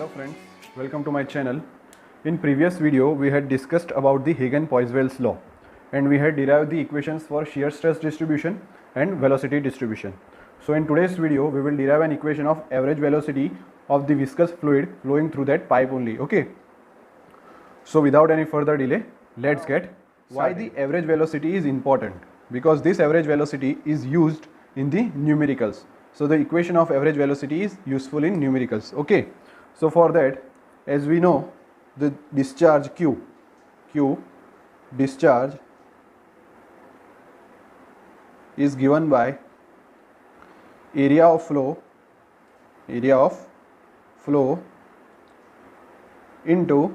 Hello friends, welcome to my channel. In previous video we had discussed about the Hagen-Poiseuille's law and we had derived the equations for shear stress distribution and velocity distribution. So in today's video we will derive an equation of average velocity of the viscous fluid flowing through that pipe only. Okay. So without any further delay, let's get why the average velocity is important, because this average velocity is used in the numericals. So the equation of average velocity is useful in numericals. Okay. So for that, as we know, the discharge Q discharge is given by area of flow into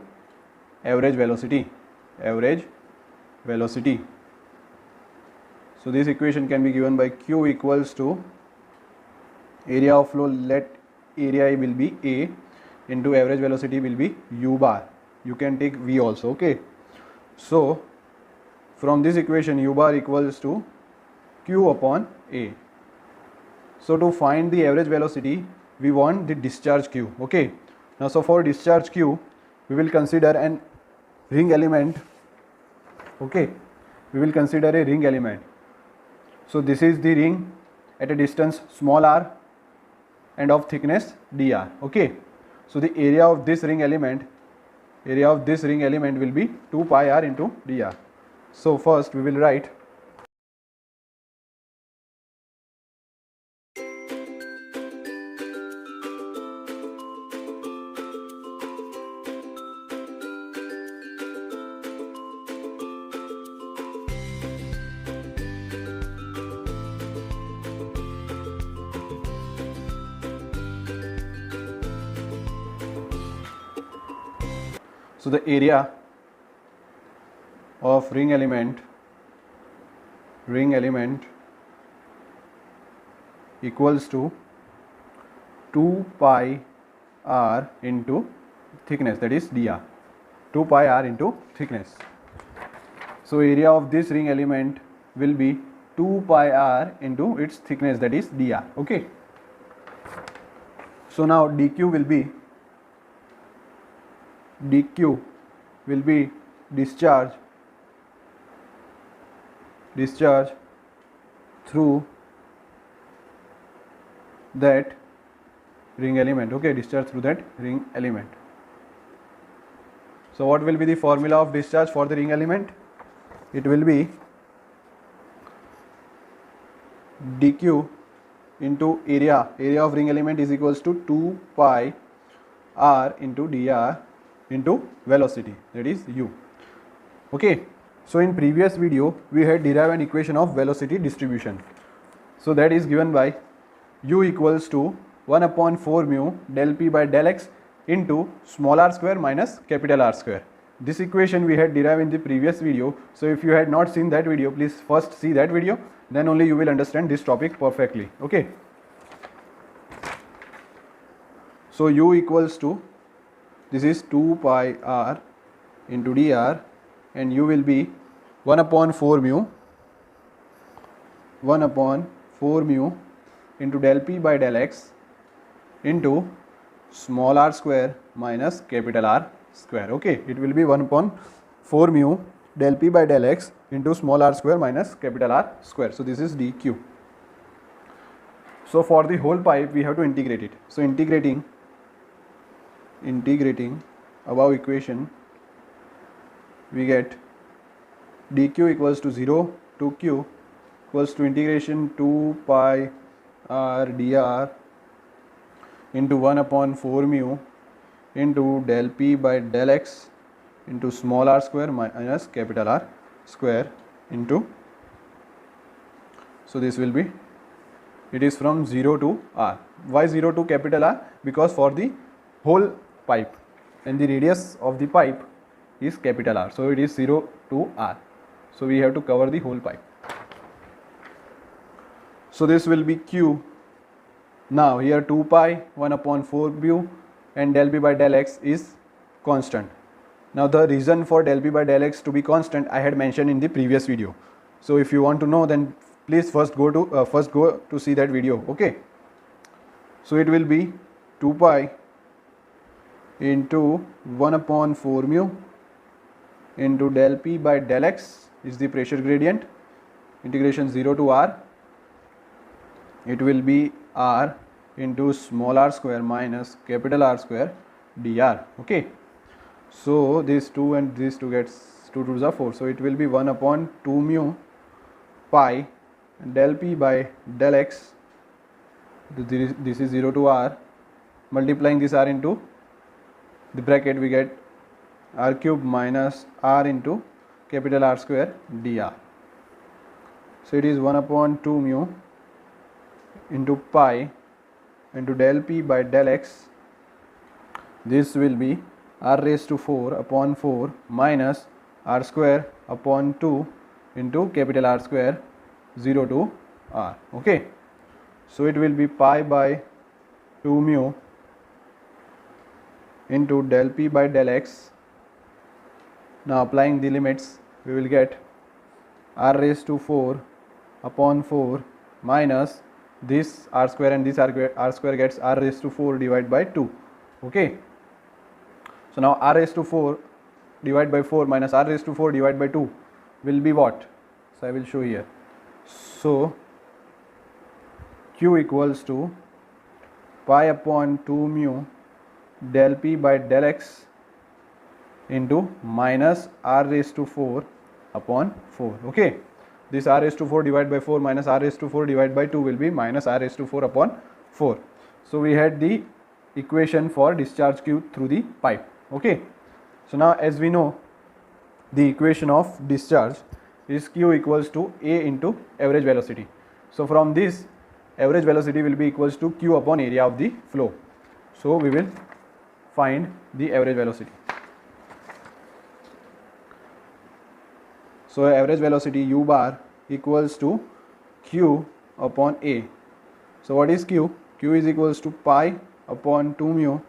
average velocity. So this equation can be given by Q equals to area of flow, let area will be A, into average velocity will be U bar. You can take V also. Okay. So from this equation U bar equals to Q upon A. So to find the average velocity we want the discharge Q. Okay. Now so for discharge Q we will consider an ring element. Okay. We will consider a ring element. So this is the ring at a distance small r and of thickness dr. Okay. So the area of this ring element will be 2 pi r into dr. So first we will write so the area of ring element equals to 2 pi r into thickness, that is dr. 2 pi r into thickness. So area of this ring element will be 2 pi r into its thickness, that is dr. Okay. So now dq will be discharge through that ring element. Okay, discharge through that ring element. So what will be the formula of discharge for the ring element? It will be dq into area of ring element is equals to 2 pi r into dr into velocity, that is u. Okay. So in previous video we had derived an equation of velocity distribution. So that is given by u equals to 1 upon 4 mu del p by del x into small r square minus capital R square. This equation we had derived in the previous video. So if you had not seen that video, please first see that video, then only you will understand this topic perfectly. Okay. So u equals to, this is 2 pi r into dr, and u will be 1 upon 4 mu into del p by del x into small r square minus capital R square. Okay, it will be 1 upon 4 mu del p by del x into small r square minus capital R square. So this is dq. So for the whole pipe we have to integrate it. So integrating above equation, we get dq equals to 0 to q equals to integration 2 pi r dr into 1 upon 4 mu into del p by del x into small r square minus capital R square into, so this will be, it is from 0 to r. Why 0 to capital R? Because for the whole pipe and the radius of the pipe is capital R, so it is 0 to r. So we have to cover the whole pipe. So this will be q. Now here 2 pi 1 upon 4 mu and del p by del x is constant. Now the reason for del p by del x to be constant I had mentioned in the previous video. So if you want to know, then please first go to see that video. Okay. So it will be 2 pi into 1 upon 4 mu into del P by del X is the pressure gradient, integration 0 to R, it will be R into small r square minus capital R square dr. Okay, so this 2 and this 2 gets 2 to the 4, so it will be 1 upon 2 mu pi del P by del X, this is 0 to R, multiplying this R into the bracket, we get R cube minus R into capital R square dr. So it is 1 upon 2 mu into pi into del P by del X. This will be R raised to 4 upon 4 minus R square upon 2 into capital R square 0 to R. Okay, so it will be pi by 2 mu into del P by del X. Now applying the limits, we will get R raised to 4 upon 4 minus this R square and this R square gets R raised to 4 divided by 2. Okay, so now R raised to 4 divided by 4 minus R raised to 4 divided by 2 will be what? So I will show here. So Q equals to pi upon 2 mu del P by del X into minus R raised to 4 upon 4. Okay, this R raised to 4 divided by 4 minus R raised to 4 divided by 2 will be minus R raised to 4 upon 4. So we had the equation for discharge Q through the pipe. Okay, so now as we know, the equation of discharge is Q equals to A into average velocity. So from this, average velocity will be equals to Q upon area of the flow. So we will find the average velocity. So average velocity U bar equals to Q upon A. So what is Q? Q is equals to pi upon 2 mu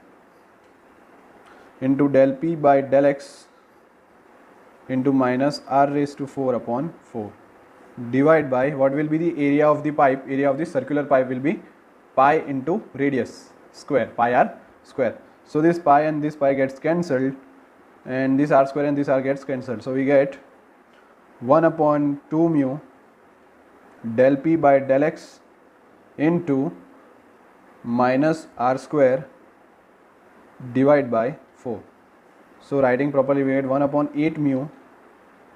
into del P by del X into minus R raised to 4 upon 4 divide by what will be the area of the pipe. Area of the circular pipe will be pi into radius square, pi r square. So this pi and this pi gets cancelled and this r square and this r gets cancelled. So we get 1 upon 2 mu del P by del X into minus r square divided by 4. So writing properly, we get 1 upon 8 mu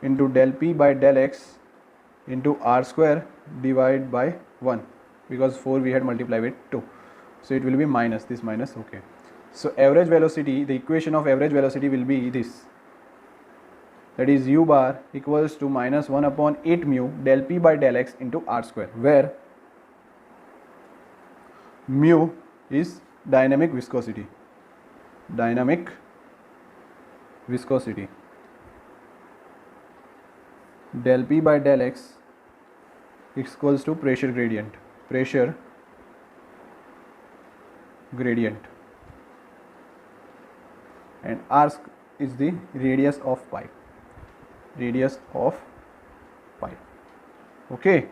into del P by del X into r square divided by 1, because 4 we had multiplied with 2. So it will be minus this minus. Okay, so average velocity, the equation of average velocity will be this, that is U bar equals to minus 1 upon 8 mu del P by del X into r square, where mu is dynamic viscosity. Dynamic viscosity. Del P by del X equals to pressure gradient. Pressure gradient. And r is the radius of pipe. Radius of pipe. Okay,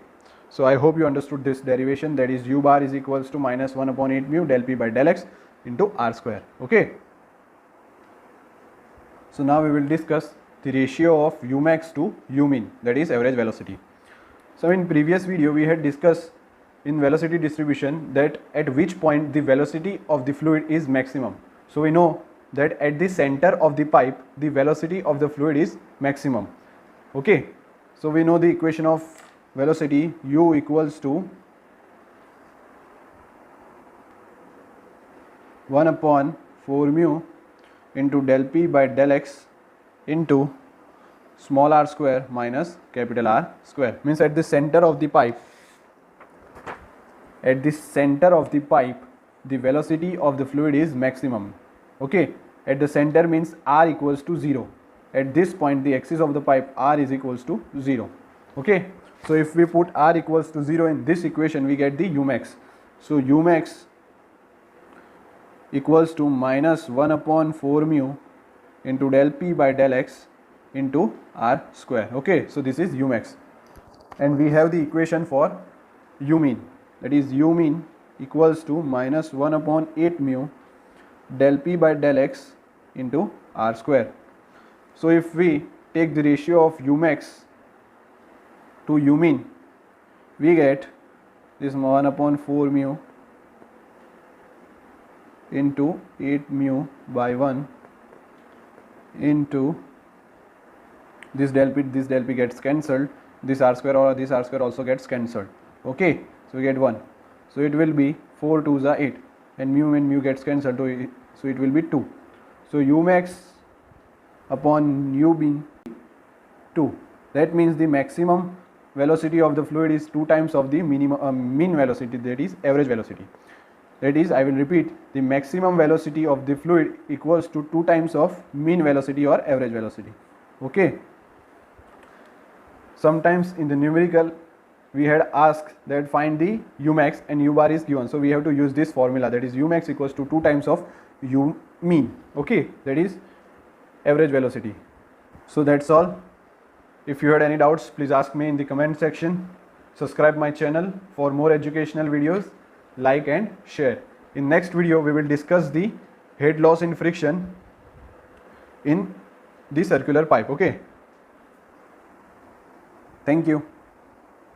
so I hope you understood this derivation, that is U bar is equals to minus 1 upon 8 mu del P by del X into r square. Okay, so now we will discuss the ratio of U max to U min, that is average velocity. So in previous video we had discussed in velocity distribution that at which point the velocity of the fluid is maximum. So we know that at the center of the pipe the velocity of the fluid is maximum. Okay, so we know the equation of velocity, U equals to 1 upon 4 mu into del P by del X into small r square minus capital R square. Means at the center of the pipe, at the center of the pipe the velocity of the fluid is maximum. Okay, at the center means r equals to 0. At this point the axis of the pipe r is equals to 0. Okay, so if we put r equals to 0 in this equation, we get the U max. So U max equals to minus 1 upon 4 mu into del P by del X into r square. Okay, so this is U max, and we have the equation for U min, that is U min equals to minus 1 upon 8 mu del P by del X into R square. So if we take the ratio of Umax to Umean, we get this 1 upon 4 mu into 8 mu by 1 into this del P gets cancelled, this R square or this R square also gets cancelled. Okay, so we get 1. So it will be 4 2s are 8, and mu gets cancelled, so it will be 2. So Umax upon Umean 2. That means the maximum velocity of the fluid is 2 times of the mean velocity, that is average velocity. That is, I will repeat, the maximum velocity of the fluid equals to 2 times of mean velocity or average velocity. Okay. Sometimes in the numerical we had asked that find the Umax and U bar is given. So we have to use this formula, that is Umax equals to 2 times of U mean. Okay, that is average velocity. So that's all. If you had any doubts, please ask me in the comment section. Subscribe my channel for more educational videos. Like and share. In next video we will discuss the head loss in friction in the circular pipe. Okay. Thank you.